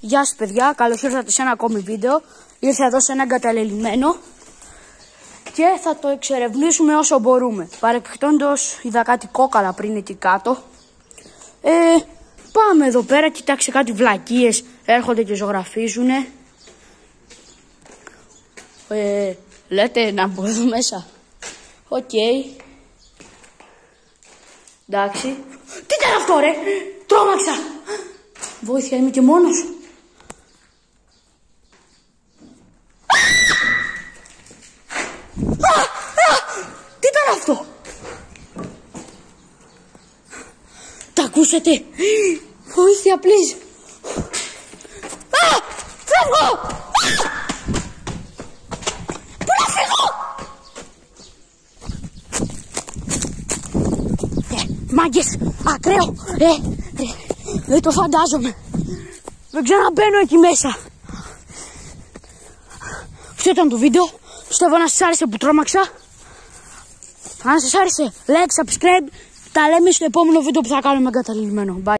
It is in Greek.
Γεια σας παιδιά, καλώς ήρθατε σε ένα ακόμη βίντεο. Ήρθα εδώ σε ένα εγκαταλελειμμένο και θα το εξερευνήσουμε όσο μπορούμε. Παρεπιπτόντως είδα κάτι κόκαλα πριν εκεί κάτω. Πάμε εδώ πέρα, κοιτάξτε κάτι βλακίες, έρχονται και ζωγραφίζουνε. Λέτε να μπω εδώ μέσα. Οκ. Εντάξει. Τι ήταν αυτό ρε, τρόμαξα. Βοήθεια, είμαι και μόνος. Τι ήταν αυτό. Τα ακούσατε. Βοήθεια, please. Φεύγω. Πού να φύγω. Μάγκες, ακραίο. Δεν το φαντάζομαι. Δεν ξαναμπαίνω εκεί μέσα. Αυτό ήταν το βίντεο. Πιστεύω να σας άρεσε που τρόμαξα. Αν σας άρεσε, like, subscribe. Τα λέμε στο επόμενο βίντεο που θα κάνουμε εγκαταλειμμένο. Bye.